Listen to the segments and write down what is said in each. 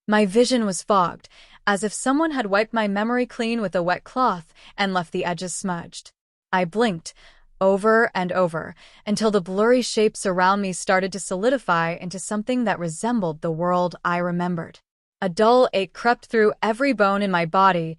My vision was fogged, as if someone had wiped my memory clean with a wet cloth and left the edges smudged. I blinked, over and over, until the blurry shapes around me started to solidify into something that resembled the world I remembered. A dull ache crept through every bone in my body,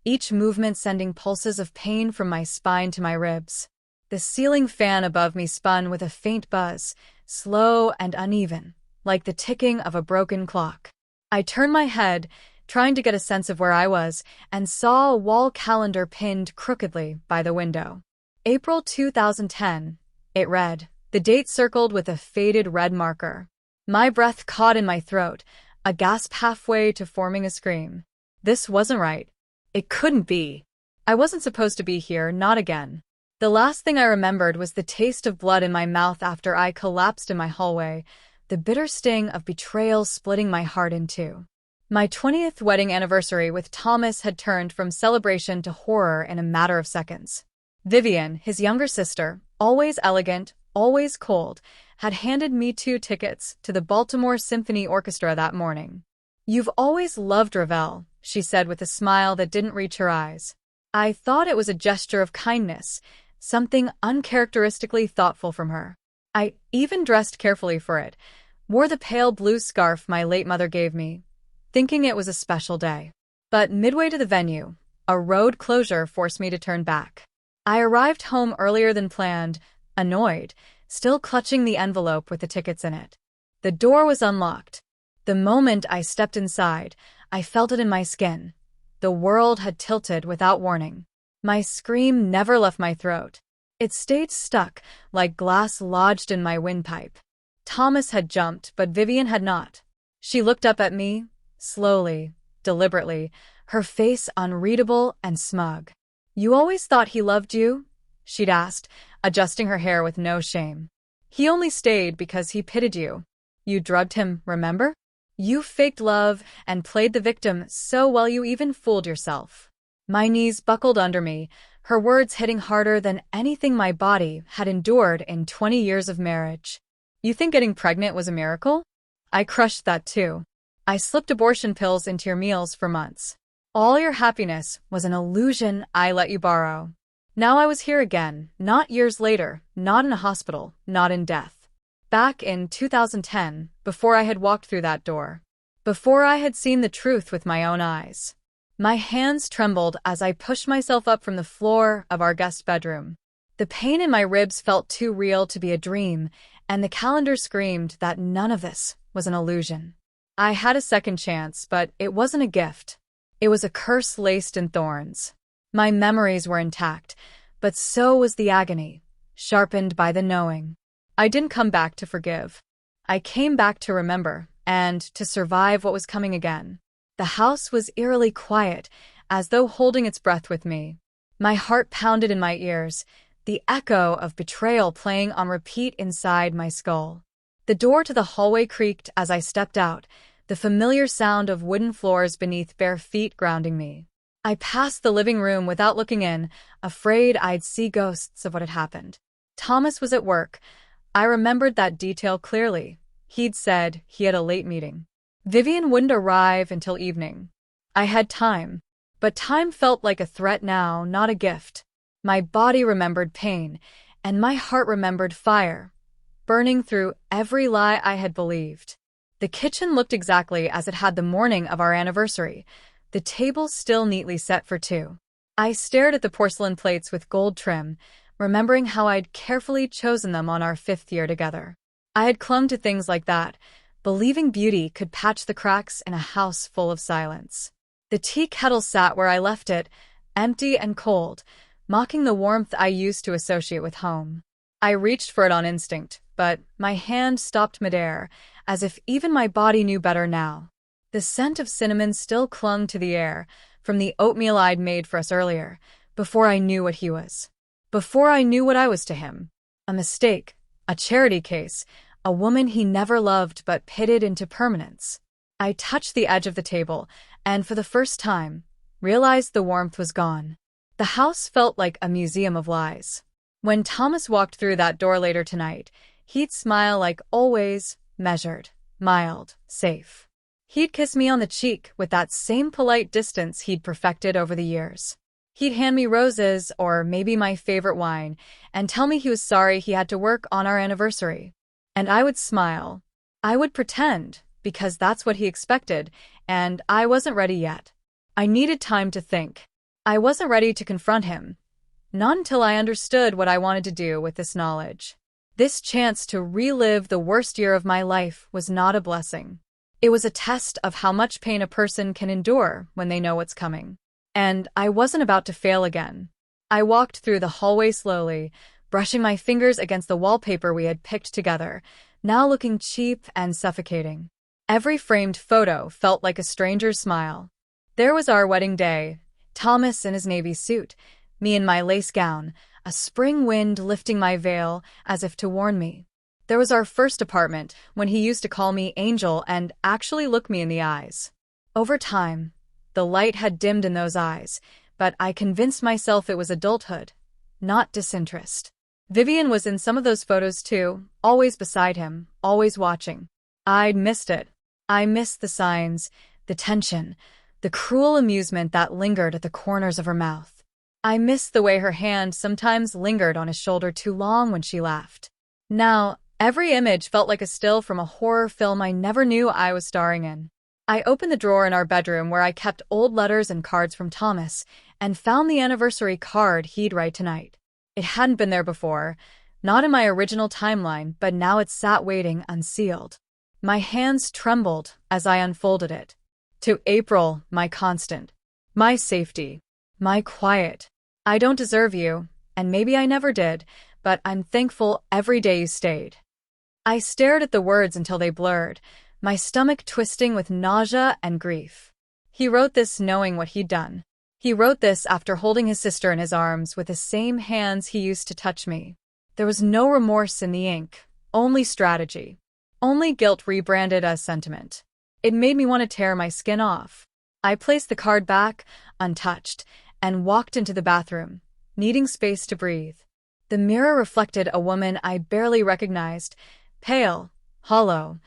each movement sending pulses of pain from my spine to my ribs. The ceiling fan above me spun with a faint buzz, slow and uneven, like the ticking of a broken clock. I turned my head, trying to get a sense of where I was, and saw a wall calendar pinned crookedly by the window. April 2010, it read, the date circled with a faded red marker. My breath caught in my throat, a gasp halfway to forming a scream. This wasn't right. It couldn't be. I wasn't supposed to be here, not again. The last thing I remembered was the taste of blood in my mouth after I collapsed in my hallway, the bitter sting of betrayal splitting my heart in two. My 20th wedding anniversary with Thomas had turned from celebration to horror in a matter of seconds. Vivian, his younger sister, always elegant, always cold, had handed me 2 tickets to the Baltimore Symphony Orchestra that morning. "You've always loved Ravel," she said with a smile that didn't reach her eyes. I thought it was a gesture of kindness, something uncharacteristically thoughtful from her. I even dressed carefully for it, wore the pale blue scarf my late mother gave me, thinking it was a special day. But midway to the venue, a road closure forced me to turn back. I arrived home earlier than planned, annoyed, still clutching the envelope with the tickets in it. The door was unlocked. The moment I stepped inside, I felt it in my skin. The world had tilted without warning. My scream never left my throat. It stayed stuck, like glass lodged in my windpipe. Thomas had jumped, but Vivian had not. She looked up at me, slowly, deliberately, her face unreadable and smug. "You always thought he loved you?" she'd asked, adjusting her hair with no shame. "He only stayed because he pitied you. You drugged him, remember? You faked love and played the victim so well you even fooled yourself." My knees buckled under me, her words hitting harder than anything my body had endured in 20 years of marriage. "You think getting pregnant was a miracle? I crushed that too. I slipped abortion pills into your meals for months. All your happiness was an illusion I let you borrow. Now I was here again, not years later, not in a hospital, not in death. Back in 2010, before I had walked through that door. Before I had seen the truth with my own eyes." My hands trembled as I pushed myself up from the floor of our guest bedroom. The pain in my ribs felt too real to be a dream, and the calendar screamed that none of this was an illusion. I had a second chance, but it wasn't a gift. It was a curse laced in thorns. My memories were intact, but so was the agony, sharpened by the knowing. I didn't come back to forgive. I came back to remember, and to survive what was coming again. The house was eerily quiet, as though holding its breath with me. My heart pounded in my ears, the echo of betrayal playing on repeat inside my skull. The door to the hallway creaked as I stepped out, the familiar sound of wooden floors beneath bare feet grounding me. I passed the living room without looking in, afraid I'd see ghosts of what had happened. Thomas was at work. I remembered that detail clearly. He'd said he had a late meeting. Vivian wouldn't arrive until evening. I had time, but time felt like a threat now, not a gift. My body remembered pain, and my heart remembered fire, burning through every lie I had believed. The kitchen looked exactly as it had the morning of our anniversary, the table still neatly set for 2. I stared at the porcelain plates with gold trim, remembering how I'd carefully chosen them on our 5th year together. I had clung to things like that, believing beauty could patch the cracks in a house full of silence. The tea kettle sat where I left it, empty and cold, mocking the warmth I used to associate with home. I reached for it on instinct, but my hand stopped midair, as if even my body knew better now. The scent of cinnamon still clung to the air, from the oatmeal I'd made for us earlier, before I knew what he was. Before I knew what I was to him. A mistake, a charity case, a woman he never loved but pitted into permanence. I touched the edge of the table, and for the first time, realized the warmth was gone. The house felt like a museum of lies. When Thomas walked through that door later tonight, he'd smile like always, measured, mild, safe. He'd kiss me on the cheek with that same polite distance he'd perfected over the years. He'd hand me roses, or maybe my favorite wine, and tell me he was sorry he had to work on our anniversary. And I would smile. I would pretend, because that's what he expected, and I wasn't ready yet. I needed time to think. I wasn't ready to confront him. Not until I understood what I wanted to do with this knowledge. This chance to relive the worst year of my life was not a blessing. It was a test of how much pain a person can endure when they know what's coming. And I wasn't about to fail again. I walked through the hallway slowly, brushing my fingers against the wallpaper we had picked together, now looking cheap and suffocating. Every framed photo felt like a stranger's smile. There was our wedding day, Thomas in his navy suit, me in my lace gown, a spring wind lifting my veil as if to warn me. There was our first apartment, when he used to call me Angel and actually look me in the eyes. Over time, the light had dimmed in those eyes, but I convinced myself it was adulthood, not disinterest. Vivian was in some of those photos too, always beside him, always watching. I'd missed it. I missed the signs, the tension, the cruel amusement that lingered at the corners of her mouth. I missed the way her hand sometimes lingered on his shoulder too long when she laughed. Now, every image felt like a still from a horror film I never knew I was starring in. I opened the drawer in our bedroom where I kept old letters and cards from Thomas and found the anniversary card he'd write tonight. It hadn't been there before, not in my original timeline, but now it sat waiting unsealed. My hands trembled as I unfolded it. To April, my constant, my safety, my quiet. I don't deserve you, and maybe I never did, but I'm thankful every day you stayed. I stared at the words until they blurred, my stomach twisting with nausea and grief. He wrote this knowing what he'd done. He wrote this after holding his sister in his arms with the same hands he used to touch me. There was no remorse in the ink, only strategy. Only guilt rebranded as sentiment. It made me want to tear my skin off. I placed the card back, untouched, and walked into the bathroom, needing space to breathe. The mirror reflected a woman I barely recognized, pale, hollow,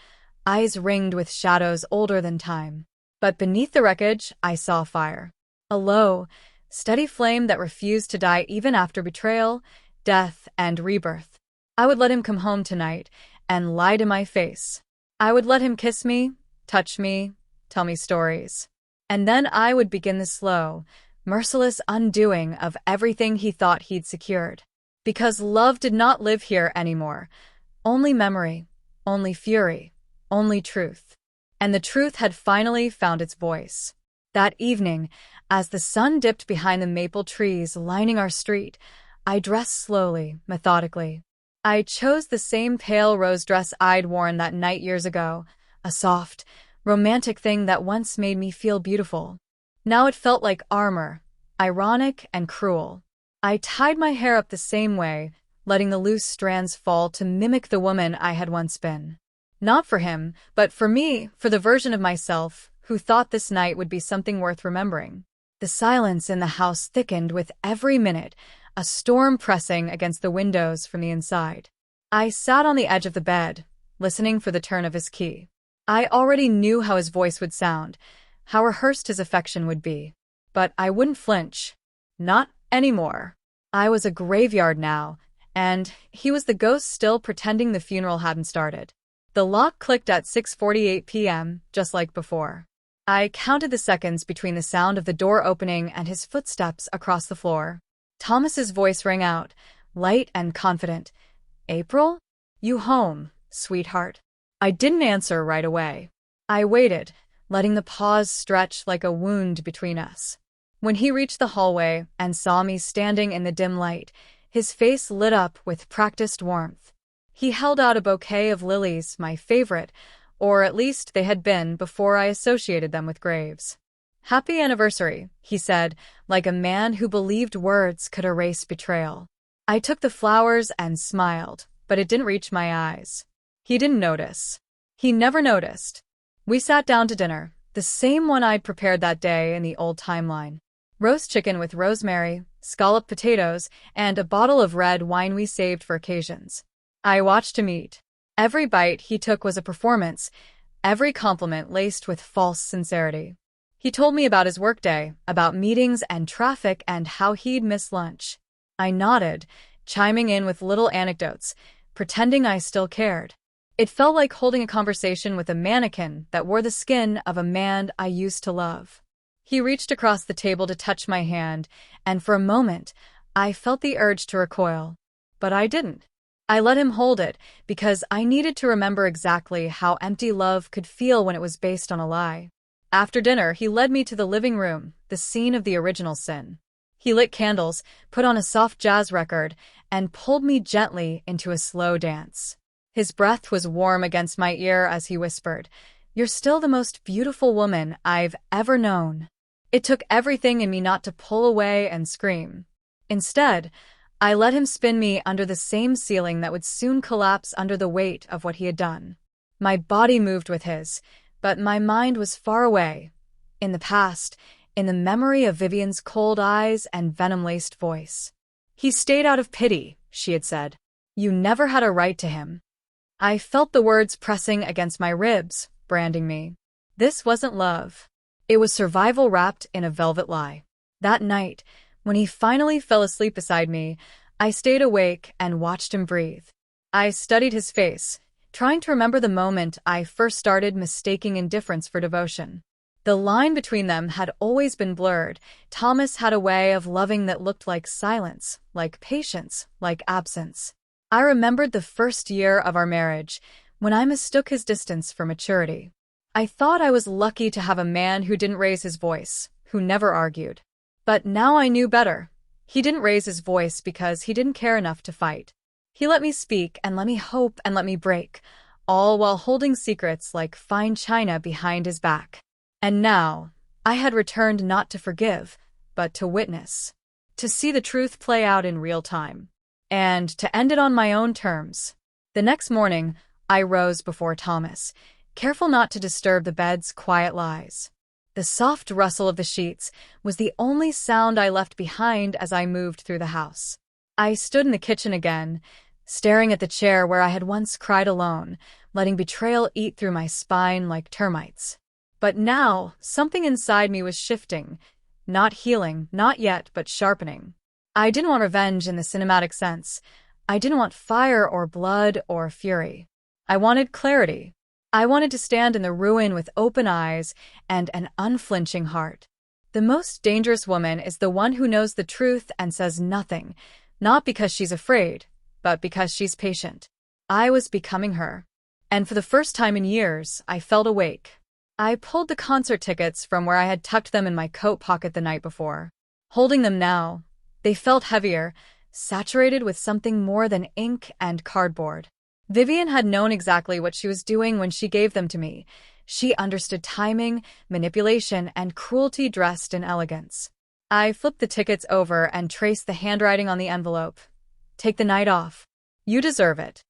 eyes ringed with shadows older than time. But beneath the wreckage, I saw fire. A low, steady flame that refused to die even after betrayal, death, and rebirth. I would let him come home tonight and lie to my face. I would let him kiss me, touch me, tell me stories. And then I would begin the slow, merciless undoing of everything he thought he'd secured. Because love did not live here anymore. Only memory, only fury, only truth. And the truth had finally found its voice. That evening, as the sun dipped behind the maple trees lining our street, I dressed slowly, methodically. I chose the same pale rose dress I'd worn that night years ago, a soft, romantic thing that once made me feel beautiful. Now it felt like armor, ironic and cruel. I tied my hair up the same way, letting the loose strands fall to mimic the woman I had once been. Not for him, but for me, for the version of myself who thought this night would be something worth remembering. The silence in the house thickened with every minute, a storm pressing against the windows from the inside. I sat on the edge of the bed, listening for the turn of his key. I already knew how his voice would sound, how rehearsed his affection would be. But I wouldn't flinch. Not anymore. I was a graveyard now, and he was the ghost still pretending the funeral hadn't started. The lock clicked at 6:48 p.m., just like before. I counted the seconds between the sound of the door opening and his footsteps across the floor. Thomas's voice rang out, light and confident. "April? You home, sweetheart?" I didn't answer right away. I waited, letting the pause stretch like a wound between us. When he reached the hallway and saw me standing in the dim light, his face lit up with practiced warmth. He held out a bouquet of lilies, my favorite, or at least they had been before I associated them with graves. "Happy anniversary," he said, like a man who believed words could erase betrayal. I took the flowers and smiled, but it didn't reach my eyes. He didn't notice. He never noticed. We sat down to dinner, the same one I'd prepared that day in the old timeline. Roast chicken with rosemary, scalloped potatoes, and a bottle of red wine we saved for occasions. I watched him eat. Every bite he took was a performance, every compliment laced with false sincerity. He told me about his workday, about meetings and traffic, and how he'd miss lunch. I nodded, chiming in with little anecdotes, pretending I still cared. It felt like holding a conversation with a mannequin that wore the skin of a man I used to love. He reached across the table to touch my hand, and for a moment, I felt the urge to recoil. But I didn't. I let him hold it, because I needed to remember exactly how empty love could feel when it was based on a lie. After dinner, he led me to the living room, the scene of the original sin. He lit candles, put on a soft jazz record, and pulled me gently into a slow dance. His breath was warm against my ear as he whispered, "You're still the most beautiful woman I've ever known." It took everything in me not to pull away and scream. Instead, I let him spin me under the same ceiling that would soon collapse under the weight of what he had done. My body moved with his, but my mind was far away, in the past, in the memory of Vivian's cold eyes and venom-laced voice. "He stayed out of pity," she had said. "You never had a right to him." I felt the words pressing against my ribs, branding me. This wasn't love. It was survival wrapped in a velvet lie. That night, when he finally fell asleep beside me, I stayed awake and watched him breathe. I studied his face, trying to remember the moment I first started mistaking indifference for devotion. The line between them had always been blurred. Thomas had a way of loving that looked like silence, like patience, like absence. I remembered the first year of our marriage, when I mistook his distance for maturity. I thought I was lucky to have a man who didn't raise his voice, who never argued. But now I knew better. He didn't raise his voice because he didn't care enough to fight. He let me speak and let me hope and let me break, all while holding secrets like fine china behind his back. And now, I had returned not to forgive, but to witness. To see the truth play out in real time. And to end it on my own terms. The next morning, I rose before Thomas, careful not to disturb the bed's quiet lies. The soft rustle of the sheets was the only sound I left behind as I moved through the house. I stood in the kitchen again, staring at the chair where I had once cried alone, letting betrayal eat through my spine like termites. But now, something inside me was shifting, not healing, not yet, but sharpening. I didn't want revenge in the cinematic sense. I didn't want fire or blood or fury. I wanted clarity. I wanted to stand in the ruin with open eyes and an unflinching heart. The most dangerous woman is the one who knows the truth and says nothing, not because she's afraid, but because she's patient. I was becoming her. And for the first time in years, I felt awake. I pulled the concert tickets from where I had tucked them in my coat pocket the night before. Holding them now, they felt heavier, saturated with something more than ink and cardboard. Vivian had known exactly what she was doing when she gave them to me. She understood timing, manipulation, and cruelty dressed in elegance. I flipped the tickets over and traced the handwriting on the envelope. "Take the night off. You deserve it."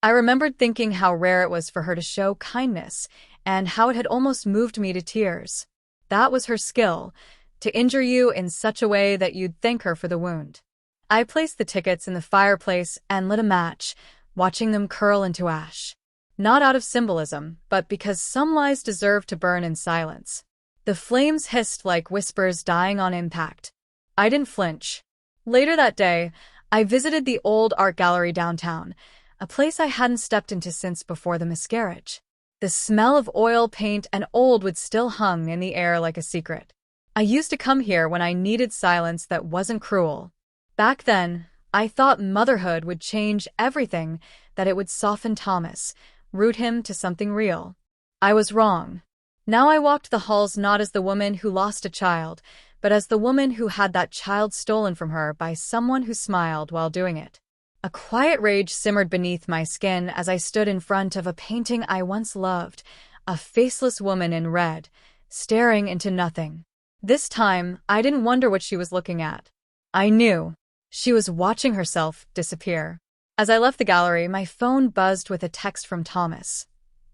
I remembered thinking how rare it was for her to show kindness, and how it had almost moved me to tears. That was her skill, to injure you in such a way that you'd thank her for the wound. I placed the tickets in the fireplace and lit a match, watching them curl into ash. Not out of symbolism, but because some lies deserve to burn in silence. The flames hissed like whispers dying on impact. I didn't flinch. Later that day, I visited the old art gallery downtown, a place I hadn't stepped into since before the miscarriage. The smell of oil paint and old wood still hung in the air like a secret. I used to come here when I needed silence that wasn't cruel. Back then, I thought motherhood would change everything, that it would soften Thomas, root him to something real. I was wrong. Now I walked the halls not as the woman who lost a child, but as the woman who had that child stolen from her by someone who smiled while doing it. A quiet rage simmered beneath my skin as I stood in front of a painting I once loved, a faceless woman in red, staring into nothing. This time, I didn't wonder what she was looking at. I knew. She was watching herself disappear. As I left the gallery, my phone buzzed with a text from Thomas.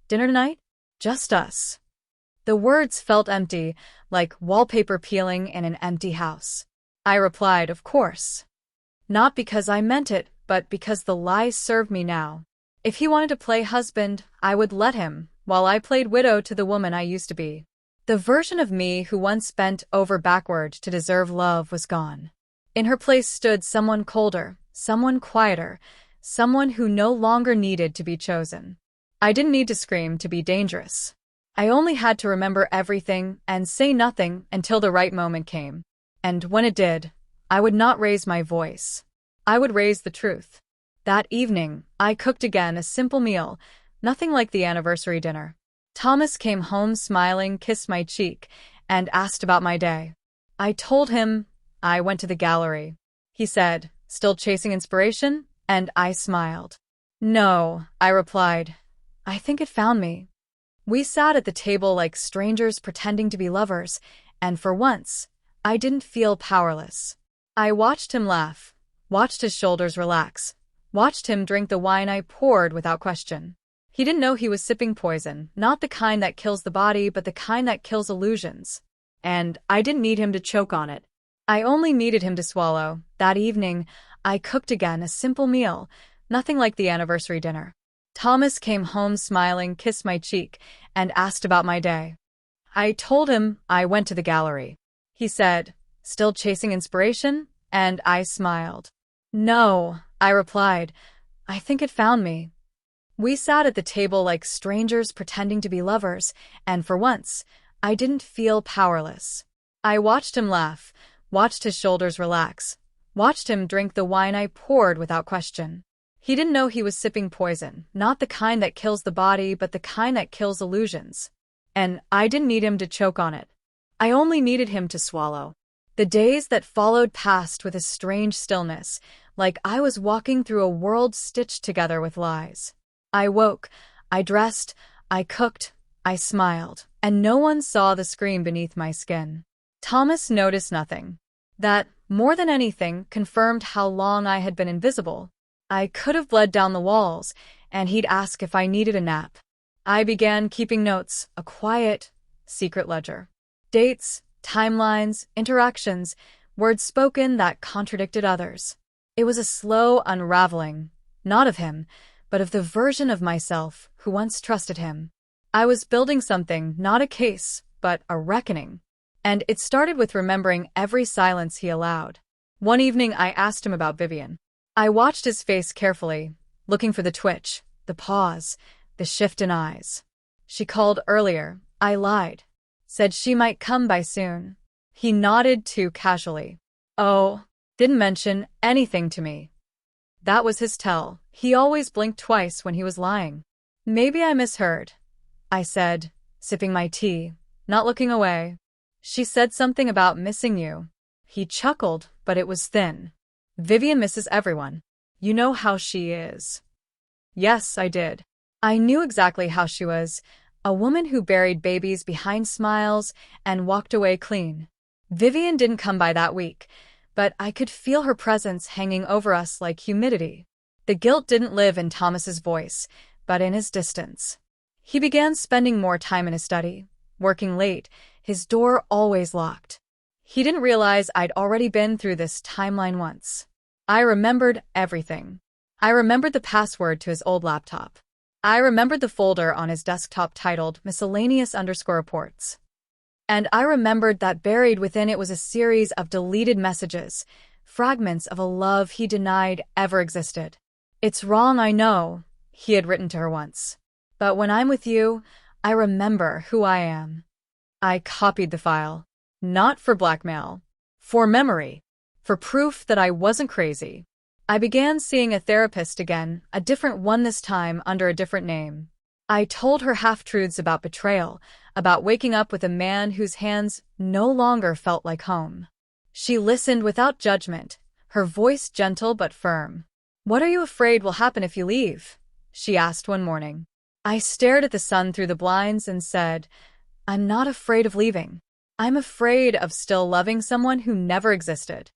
"Dinner tonight? Just us." The words felt empty, like wallpaper peeling in an empty house. I replied, "Of course." Not because I meant it, but because the lie served me now. If he wanted to play husband, I would let him, while I played widow to the woman I used to be. The version of me who once bent over backward to deserve love was gone. In her place stood someone colder, someone quieter, someone who no longer needed to be chosen. I didn't need to scream to be dangerous. I only had to remember everything and say nothing until the right moment came. And when it did, I would not raise my voice. I would raise the truth. That evening, I cooked again a simple meal, nothing like the anniversary dinner. Thomas came home smiling, kissed my cheek, and asked about my day. I told him I went to the gallery. He said, "Still chasing inspiration?" And I smiled. "No," I replied. "I think it found me." We sat at the table like strangers pretending to be lovers, and for once, I didn't feel powerless. I watched him laugh, watched his shoulders relax, watched him drink the wine I poured without question. He didn't know he was sipping poison, not the kind that kills the body, but the kind that kills illusions. And I didn't need him to choke on it. I only needed him to swallow. That evening, I cooked again a simple meal, nothing like the anniversary dinner. Thomas came home smiling, kissed my cheek, and asked about my day. I told him I went to the gallery. He said, "Still chasing inspiration?" And I smiled. "No," I replied. "I think it found me." We sat at the table like strangers pretending to be lovers, and for once, I didn't feel powerless. I watched him laugh, watched his shoulders relax, watched him drink the wine I poured without question. He didn't know he was sipping poison, not the kind that kills the body, but the kind that kills illusions. And I didn't need him to choke on it. I only needed him to swallow. The days that followed passed with a strange stillness, like I was walking through a world stitched together with lies. I woke, I dressed, I cooked, I smiled, and no one saw the scream beneath my skin. Thomas noticed nothing. That, more than anything, confirmed how long I had been invisible. I could have bled down the walls, and he'd ask if I needed a nap. I began keeping notes, a quiet, secret ledger. Dates, timelines, interactions, words spoken that contradicted others. It was a slow unraveling, not of him, but of the version of myself who once trusted him. I was building something, not a case, but a reckoning. And it started with remembering every silence he allowed. One evening I asked him about Vivian. I watched his face carefully, looking for the twitch, the pause, the shift in eyes. She called earlier, I lied. Said she might come by soon. He nodded too casually. Oh, didn't mention anything to me. That was his tell. He always blinked twice when he was lying. Maybe I misheard, I said, sipping my tea, not looking away. She said something about missing you. He chuckled, but it was thin. Vivian misses everyone. You know how she is. Yes, I did. I knew exactly how she was. A woman who buried babies behind smiles and walked away clean. Vivian didn't come by that week, but I could feel her presence hanging over us like humidity. The guilt didn't live in Thomas's voice, but in his distance. He began spending more time in his study, working late, his door always locked. He didn't realize I'd already been through this timeline once. I remembered everything. I remembered the password to his old laptop. I remembered the folder on his desktop titled miscellaneous_reports. And I remembered that buried within it was a series of deleted messages, fragments of a love he denied ever existed. It's wrong, I know, he had written to her once. But when I'm with you, I remember who I am. I copied the file. Not for blackmail. For memory. For proof that I wasn't crazy. I began seeing a therapist again, a different one this time under a different name. I told her half-truths about betrayal, about waking up with a man whose hands no longer felt like home. She listened without judgment, her voice gentle but firm. "What are you afraid will happen if you leave?" she asked one morning. I stared at the sun through the blinds and said, "I'm not afraid of leaving. I'm afraid of still loving someone who never existed."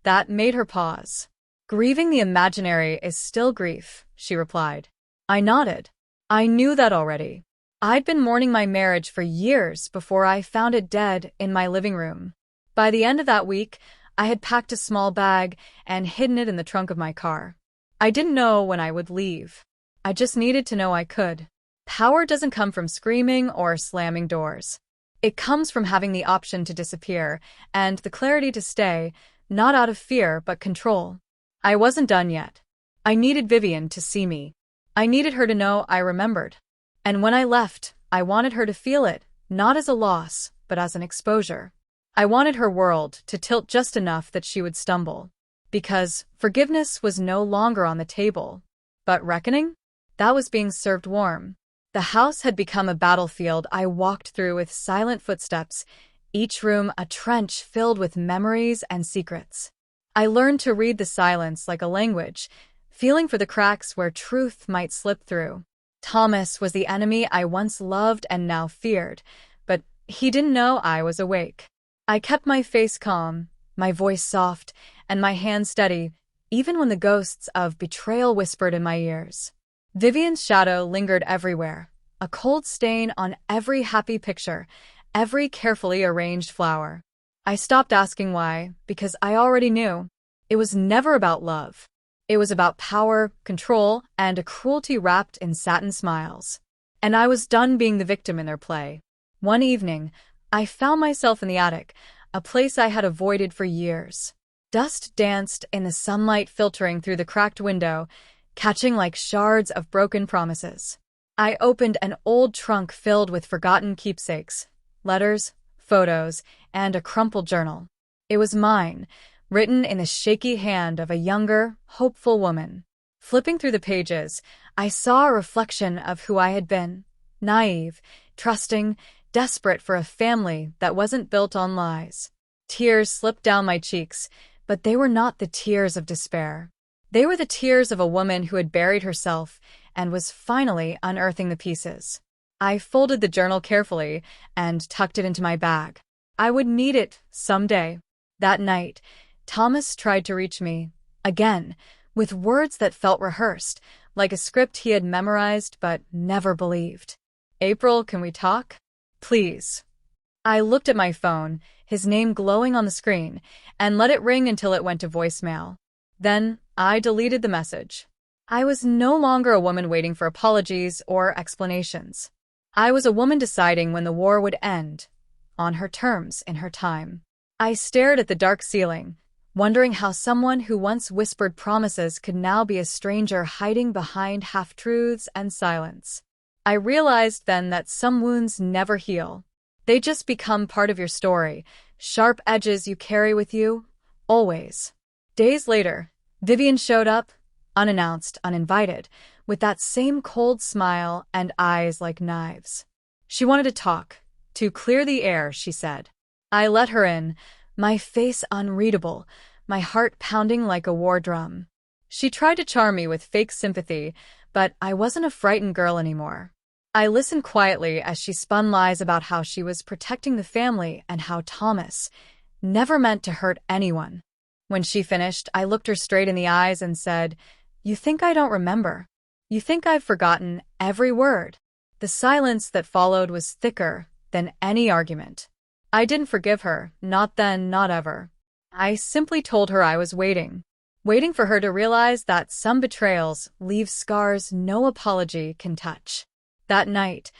That made her pause. "Grieving the imaginary is still grief," she replied. I nodded. I knew that already. I'd been mourning my marriage for years before I found it dead in my living room. By the end of that week, I had packed a small bag and hidden it in the trunk of my car. I didn't know when I would leave. I just needed to know I could. Power doesn't come from screaming or slamming doors. It comes from having the option to disappear and the clarity to stay, not out of fear but control. I wasn't done yet. I needed Vivian to see me. I needed her to know I remembered. And when I left, I wanted her to feel it, not as a loss, but as an exposure. I wanted her world to tilt just enough that she would stumble. Because forgiveness was no longer on the table. But reckoning? That was being served warm. The house had become a battlefield I walked through with silent footsteps, each room a trench filled with memories and secrets. I learned to read the silence like a language, feeling for the cracks where truth might slip through. Thomas was the enemy I once loved and now feared, but he didn't know I was awake. I kept my face calm, my voice soft, and my hands steady, even when the ghosts of betrayal whispered in my ears. Vivian's shadow lingered everywhere, a cold stain on every happy picture, every carefully arranged flower. I stopped asking why, because I already knew. It was never about love. It was about power, control, and a cruelty wrapped in satin smiles. And I was done being the victim in their play. One evening, I found myself in the attic, a place I had avoided for years. Dust danced in the sunlight filtering through the cracked window, catching like shards of broken promises. I opened an old trunk filled with forgotten keepsakes, letters, photos, and a crumpled journal. It was mine, written in the shaky hand of a younger, hopeful woman. Flipping through the pages, I saw a reflection of who I had been. Naive, trusting, desperate for a family that wasn't built on lies. Tears slipped down my cheeks, but they were not the tears of despair. They were the tears of a woman who had buried herself and was finally unearthing the pieces. I folded the journal carefully and tucked it into my bag. I would need it someday. That night, Thomas tried to reach me, again, with words that felt rehearsed, like a script he had memorized but never believed. "April, can we talk? Please." I looked at my phone, his name glowing on the screen, and let it ring until it went to voicemail. Then I deleted the message. I was no longer a woman waiting for apologies or explanations. I was a woman deciding when the war would end, on her terms, in her time. I stared at the dark ceiling, wondering how someone who once whispered promises could now be a stranger hiding behind half-truths and silence. I realized then that some wounds never heal. They just become part of your story, sharp edges you carry with you, always. Days later, Vivian showed up, unannounced, uninvited, with that same cold smile and eyes like knives. She wanted to talk, to clear the air, she said. I let her in, my face unreadable, my heart pounding like a war drum. She tried to charm me with fake sympathy, but I wasn't a frightened girl anymore. I listened quietly as she spun lies about how she was protecting the family and how Thomas never meant to hurt anyone. When she finished, I looked her straight in the eyes and said, "You think I don't remember? You think I've forgotten every word?" The silence that followed was thicker than any argument. I didn't forgive her, not then, not ever. I simply told her I was waiting for her to realize that some betrayals leave scars no apology can touch. That night,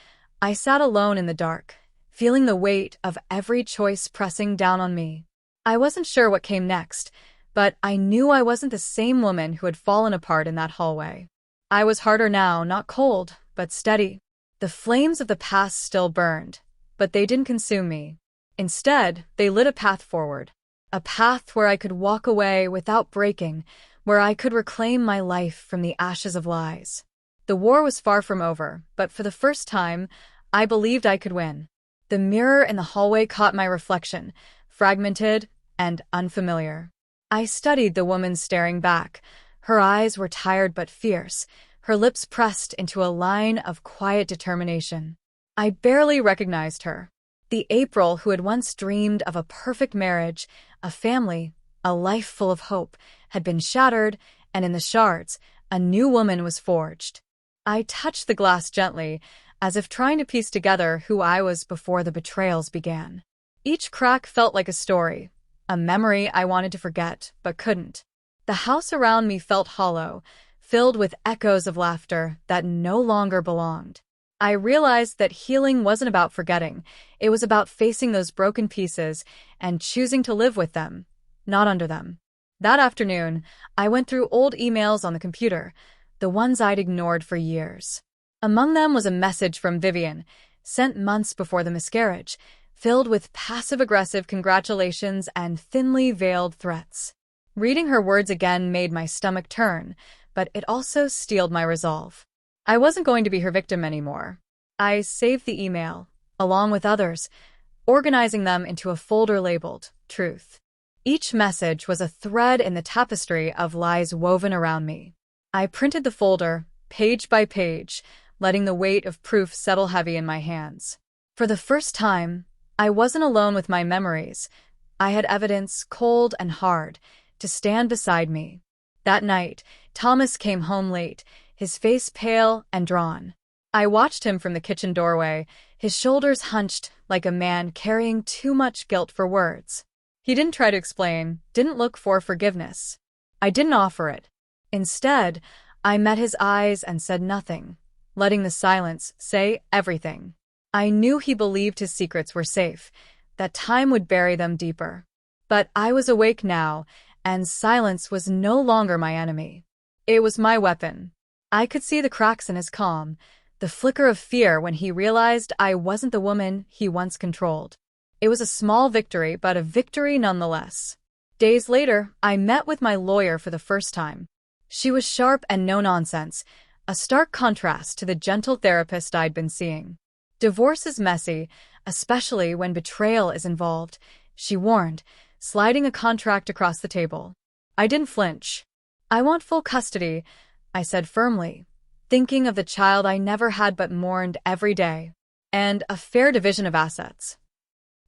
I sat alone in the dark, feeling the weight of every choice pressing down on me. I wasn't sure what came next, but I knew I wasn't the same woman who had fallen apart in that hallway. I was harder now, not cold, but steady. The flames of the past still burned, but they didn't consume me. Instead, they lit a path forward. A path where I could walk away without breaking, where I could reclaim my life from the ashes of lies. The war was far from over, but for the first time, I believed I could win. The mirror in the hallway caught my reflection, fragmented and unfamiliar. I studied the woman staring back. Her eyes were tired but fierce, her lips pressed into a line of quiet determination. I barely recognized her. The April who had once dreamed of a perfect marriage, a family, a life full of hope, had been shattered, and in the shards, a new woman was forged. I touched the glass gently, as if trying to piece together who I was before the betrayals began. Each crack felt like a story, a memory I wanted to forget, but couldn't. The house around me felt hollow, filled with echoes of laughter that no longer belonged. I realized that healing wasn't about forgetting. It was about facing those broken pieces and choosing to live with them, not under them. That afternoon, I went through old emails on the computer, the ones I'd ignored for years. Among them was a message from Vivian, sent months before the miscarriage, filled with passive-aggressive congratulations and thinly veiled threats. Reading her words again made my stomach turn, but it also steeled my resolve. I wasn't going to be her victim anymore. I saved the email, along with others, organizing them into a folder labeled Truth. Each message was a thread in the tapestry of lies woven around me. I printed the folder, page by page, letting the weight of proof settle heavy in my hands. For the first time, I wasn't alone with my memories. I had evidence, cold and hard, to stand beside me. That night, Thomas came home late, his face pale and drawn. I watched him from the kitchen doorway, his shoulders hunched like a man carrying too much guilt for words. He didn't try to explain, didn't look for forgiveness. I didn't offer it. Instead, I met his eyes and said nothing, letting the silence say everything. I knew he believed his secrets were safe, that time would bury them deeper. But I was awake now, and silence was no longer my enemy. It was my weapon. I could see the cracks in his calm, the flicker of fear when he realized I wasn't the woman he once controlled. It was a small victory, but a victory nonetheless. Days later, I met with my lawyer for the first time. She was sharp and no-nonsense, a stark contrast to the gentle therapist I'd been seeing. Divorce is messy, especially when betrayal is involved, she warned, sliding a contract across the table. I didn't flinch. I want full custody, I said firmly, thinking of the child I never had but mourned every day, and a fair division of assets.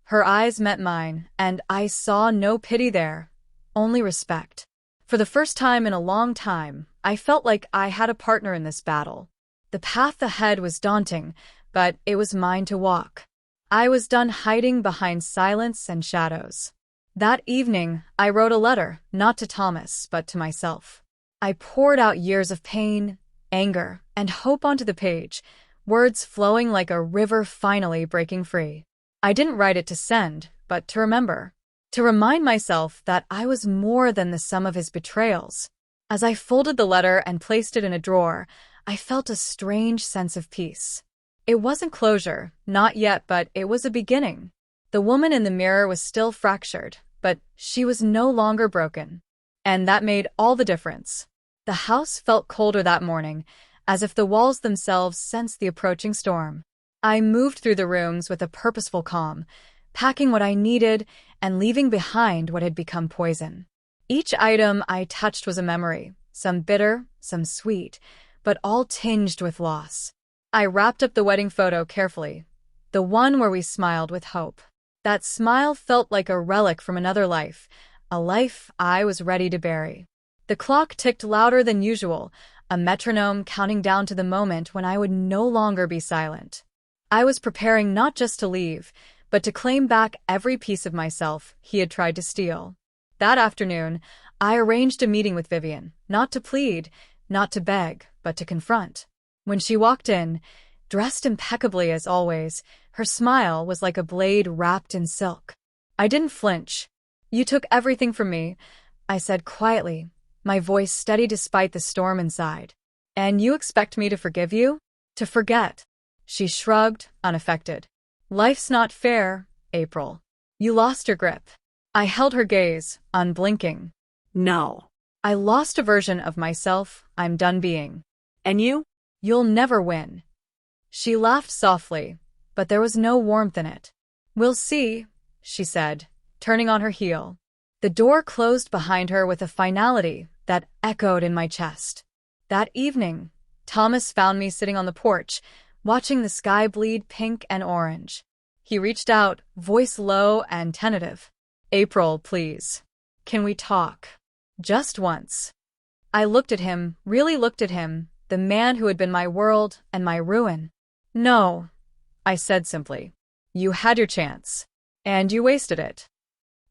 Her eyes met mine, and I saw no pity there, only respect. For the first time in a long time, I felt like I had a partner in this battle. The path ahead was daunting, but it was mine to walk. I was done hiding behind silence and shadows. That evening, I wrote a letter, not to Thomas, but to myself. I poured out years of pain, anger, and hope onto the page, words flowing like a river finally breaking free. I didn't write it to send, but to remember. To remind myself that I was more than the sum of his betrayals. As I folded the letter and placed it in a drawer, I felt a strange sense of peace. It wasn't closure, not yet, but it was a beginning. The woman in the mirror was still fractured, but she was no longer broken. And that made all the difference. The house felt colder that morning, as if the walls themselves sensed the approaching storm. I moved through the rooms with a purposeful calm, packing what I needed and leaving behind what had become poison. Each item I touched was a memory, some bitter, some sweet, but all tinged with loss. I wrapped up the wedding photo carefully, the one where we smiled with hope. That smile felt like a relic from another life, a life I was ready to bury. The clock ticked louder than usual, a metronome counting down to the moment when I would no longer be silent. I was preparing not just to leave, but to claim back every piece of myself he had tried to steal. That afternoon, I arranged a meeting with Vivian, not to plead, not to beg, but to confront. When she walked in, dressed impeccably as always, her smile was like a blade wrapped in silk. I didn't flinch. "You took everything from me," I said quietly, my voice steady despite the storm inside. "And you expect me to forgive you? To forget?" She shrugged, unaffected. "Life's not fair, April. You lost your grip." I held her gaze, unblinking. "No." "I lost a version of myself I'm done being." "And you?" "You'll never win." She laughed softly, but there was no warmth in it. "We'll see," she said, turning on her heel. The door closed behind her with a finality that echoed in my chest. That evening, Thomas found me sitting on the porch, watching the sky bleed pink and orange. He reached out, voice low and tentative. "April, please. Can we talk? Just once." I looked at him, really looked at him, the man who had been my world and my ruin. "No," I said simply. "You had your chance. And you wasted it."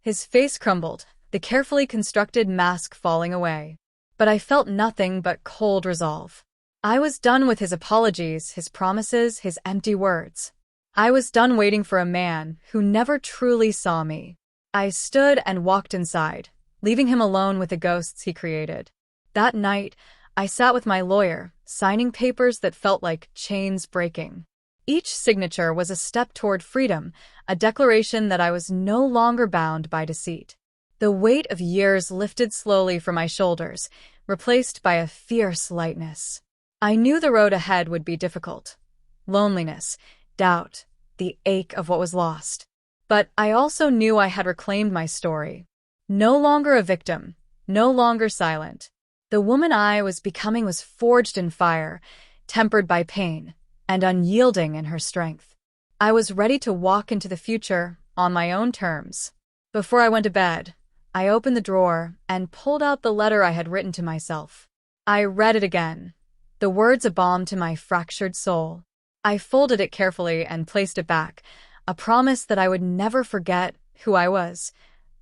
His face crumbled, the carefully constructed mask falling away. But I felt nothing but cold resolve. I was done with his apologies, his promises, his empty words. I was done waiting for a man who never truly saw me. I stood and walked inside, leaving him alone with the ghosts he created. That night, I sat with my lawyer, signing papers that felt like chains breaking. Each signature was a step toward freedom, a declaration that I was no longer bound by deceit. The weight of years lifted slowly from my shoulders, replaced by a fierce lightness. I knew the road ahead would be difficult. Loneliness, doubt, the ache of what was lost. But I also knew I had reclaimed my story. No longer a victim, no longer silent. The woman I was becoming was forged in fire, tempered by pain, and unyielding in her strength. I was ready to walk into the future on my own terms. Before I went to bed, I opened the drawer and pulled out the letter I had written to myself. I read it again, the words a balm to my fractured soul. I folded it carefully and placed it back, a promise that I would never forget who I was,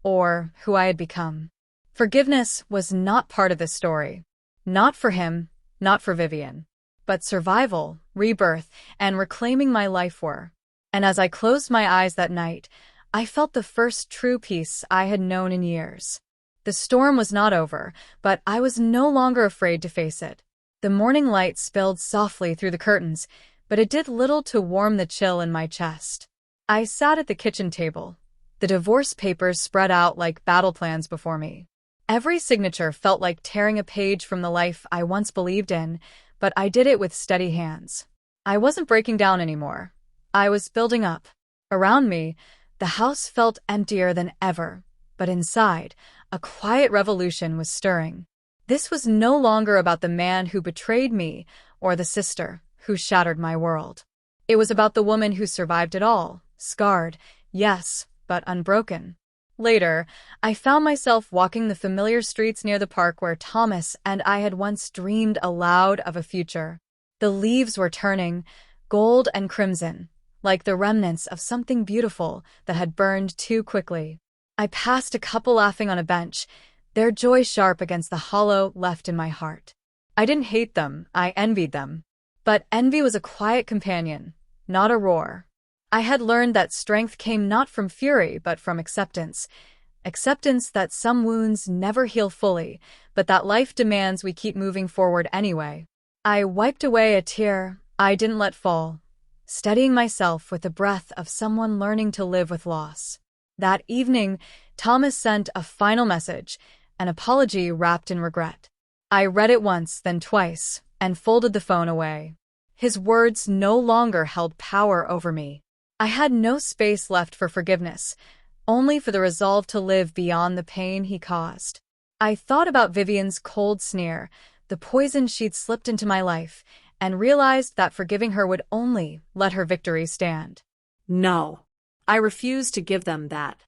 or who I had become. Forgiveness was not part of this story. Not for him, not for Vivian. But survival, rebirth, and reclaiming my life were. And as I closed my eyes that night, I felt the first true peace I had known in years. The storm was not over, but I was no longer afraid to face it. The morning light spilled softly through the curtains, but it did little to warm the chill in my chest. I sat at the kitchen table, the divorce papers spread out like battle plans before me. Every signature felt like tearing a page from the life I once believed in, but I did it with steady hands. I wasn't breaking down anymore. I was building up. Around me, the house felt emptier than ever, but inside, a quiet revolution was stirring. This was no longer about the man who betrayed me or the sister who shattered my world. It was about the woman who survived it all, scarred, yes, but unbroken. Later, I found myself walking the familiar streets near the park where Thomas and I had once dreamed aloud of a future. The leaves were turning, gold and crimson, like the remnants of something beautiful that had burned too quickly. I passed a couple laughing on a bench, their joy sharp against the hollow left in my heart. I didn't hate them, I envied them. But envy was a quiet companion, not a roar. I had learned that strength came not from fury, but from acceptance. Acceptance that some wounds never heal fully, but that life demands we keep moving forward anyway. I wiped away a tear I didn't let fall, steadying myself with the breath of someone learning to live with loss. That evening, Thomas sent a final message, an apology wrapped in regret. I read it once, then twice, and folded the phone away. His words no longer held power over me. I had no space left for forgiveness, only for the resolve to live beyond the pain he caused. I thought about Vivian's cold sneer, the poison she'd slipped into my life, and realized that forgiving her would only let her victory stand. No, I refuse to give them that.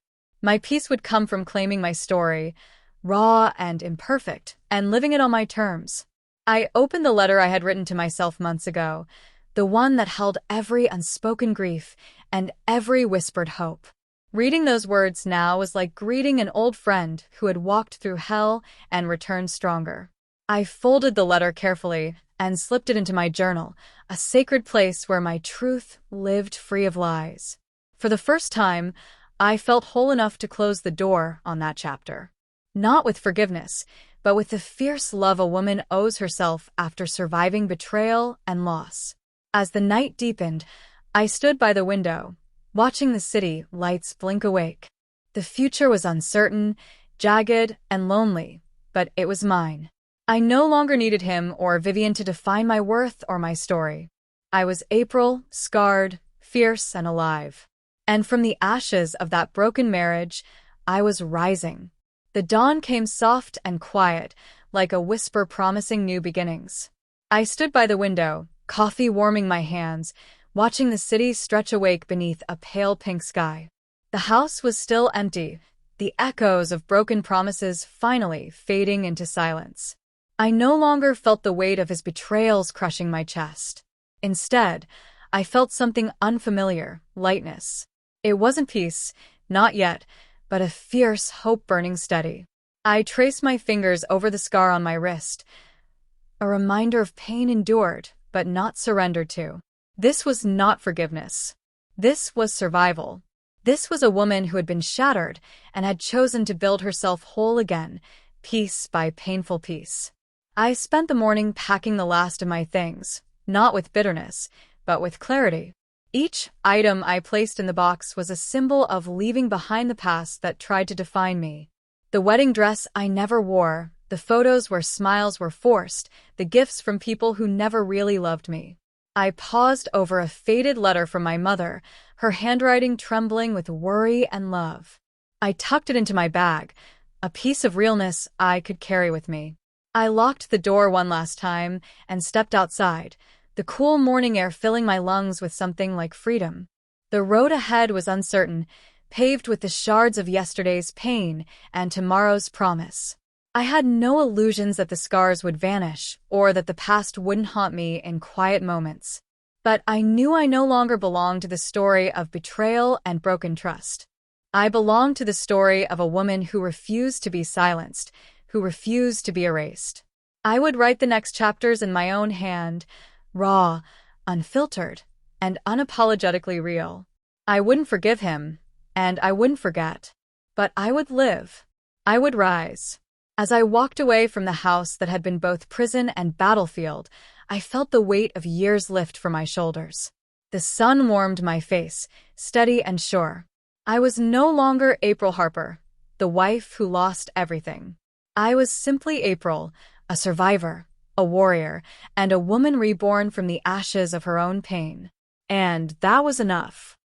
My peace would come from claiming my story, raw and imperfect, and living it on my terms. I opened the letter I had written to myself months ago, the one that held every unspoken grief and every whispered hope. Reading those words now was like greeting an old friend who had walked through hell and returned stronger. I folded the letter carefully and slipped it into my journal, a sacred place where my truth lived free of lies. For the first time, I felt whole enough to close the door on that chapter. Not with forgiveness, but with the fierce love a woman owes herself after surviving betrayal and loss. As the night deepened, I stood by the window, watching the city lights blink awake. The future was uncertain, jagged, and lonely, but it was mine. I no longer needed him or Vivian to define my worth or my story. I was April, scarred, fierce, and alive. And from the ashes of that broken marriage, I was rising. The dawn came soft and quiet, like a whisper promising new beginnings. I stood by the window, coffee warming my hands, watching the city stretch awake beneath a pale pink sky. The house was still empty, the echoes of broken promises finally fading into silence. I no longer felt the weight of his betrayals crushing my chest. Instead, I felt something unfamiliar, lightness. It wasn't peace, not yet, but a fierce hope burning steady. I traced my fingers over the scar on my wrist. a reminder of pain endured, but not surrendered to. This was not forgiveness. This was survival. This was a woman who had been shattered and had chosen to build herself whole again, piece by painful piece. I spent the morning packing the last of my things, not with bitterness, but with clarity. Each item I placed in the box was a symbol of leaving behind the past that tried to define me. The wedding dress I never wore, the photos where smiles were forced, the gifts from people who never really loved me. I paused over a faded letter from my mother, her handwriting trembling with worry and love. I tucked it into my bag, a piece of realness I could carry with me. I locked the door one last time and stepped outside, the cool morning air filling my lungs with something like freedom. The road ahead was uncertain, paved with the shards of yesterday's pain and tomorrow's promise. I had no illusions that the scars would vanish or that the past wouldn't haunt me in quiet moments. But I knew I no longer belonged to the story of betrayal and broken trust. I belonged to the story of a woman who refused to be silenced, who refused to be erased. I would write the next chapters in my own hand, raw, unfiltered, and unapologetically real. I wouldn't forgive him, and I wouldn't forget. But I would live. I would rise. As I walked away from the house that had been both prison and battlefield, I felt the weight of years lift from my shoulders. The sun warmed my face, steady and sure. I was no longer April Harper, the wife who lost everything. I was simply April, a survivor, a warrior, and a woman reborn from the ashes of her own pain. And that was enough.